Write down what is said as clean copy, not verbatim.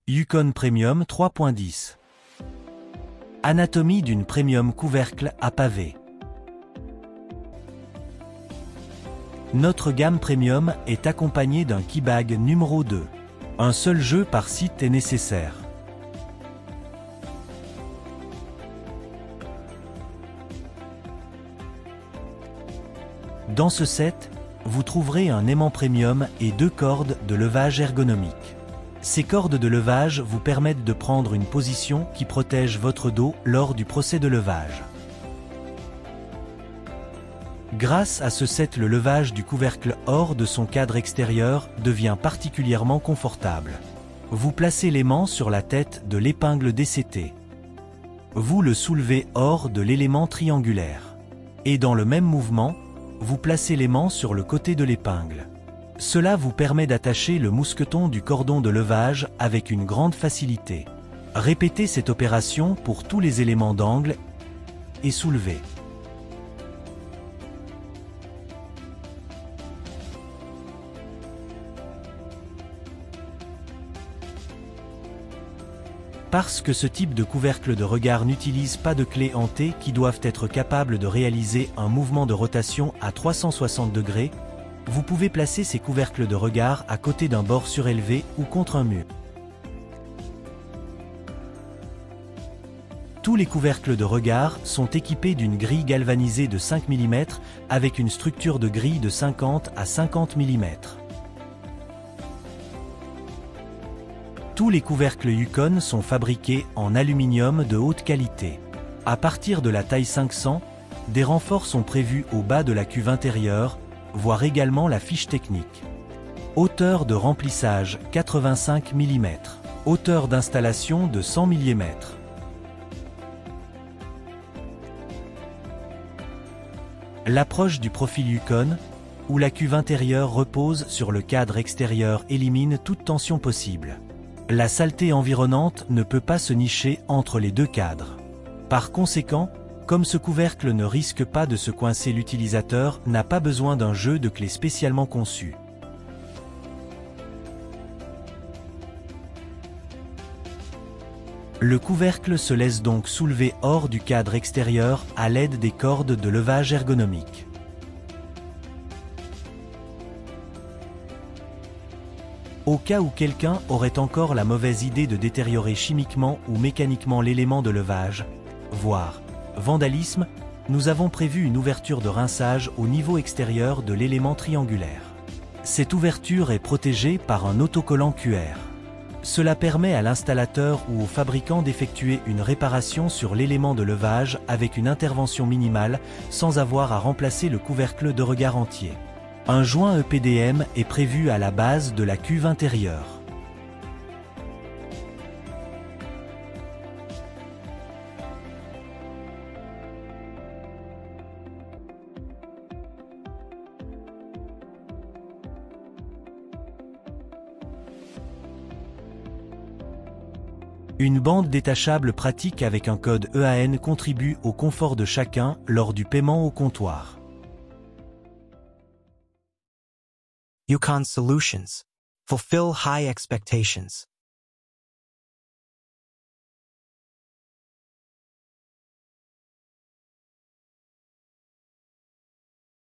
Yukon Premium 3.10. Anatomie d'une premium couvercle à pavé. Notre gamme Premium est accompagnée d'un keybag numéro 2. Un seul jeu par site est nécessaire. Dans ce set, vous trouverez un aimant premium et 2 cordes de levage ergonomique. Ces cordes de levage vous permettent de prendre une position qui protège votre dos lors du procès de levage. Grâce à ce set, le levage du couvercle hors de son cadre extérieur devient particulièrement confortable. Vous placez l'aimant sur la tête de l'épingle DCT. Vous le soulevez hors de l'élément triangulaire. Et dans le même mouvement, vous placez l'aimant sur le côté de l'épingle. Cela vous permet d'attacher le mousqueton du cordon de levage avec une grande facilité. Répétez cette opération pour tous les éléments d'angle et soulevez. Parce que ce type de couvercle de regard n'utilise pas de clés en T qui doivent être capables de réaliser un mouvement de rotation à 360 degrés, vous pouvez placer ces couvercles de regard à côté d'un bord surélevé ou contre un mur. Tous les couvercles de regard sont équipés d'une grille galvanisée de 5 mm avec une structure de grille de 50 à 50 mm. Tous les couvercles Yukon sont fabriqués en aluminium de haute qualité. À partir de la taille 500, des renforts sont prévus au bas de la cuve intérieure, voir également la fiche technique. Hauteur de remplissage 85 mm. Hauteur d'installation de 100 mm. L'approche du profil Yukon, où la cuve intérieure repose sur le cadre extérieur, élimine toute tension possible. La saleté environnante ne peut pas se nicher entre les deux cadres. Par conséquent, comme ce couvercle ne risque pas de se coincer, l'utilisateur n'a pas besoin d'un jeu de clés spécialement conçu. Le couvercle se laisse donc soulever hors du cadre extérieur à l'aide des cordes de levage ergonomique. Au cas où quelqu'un aurait encore la mauvaise idée de détériorer chimiquement ou mécaniquement l'élément de levage, voire vandalisme, nous avons prévu une ouverture de rinçage au niveau extérieur de l'élément triangulaire. Cette ouverture est protégée par un autocollant QR. Cela permet à l'installateur ou au fabricant d'effectuer une réparation sur l'élément de levage avec une intervention minimale sans avoir à remplacer le couvercle de regard entier. Un joint EPDM est prévu à la base de la cuve intérieure. Une bande détachable pratique avec un code EAN contribue au confort de chacun lors du paiement au comptoir. Yukon Solutions. Fulfill high expectations.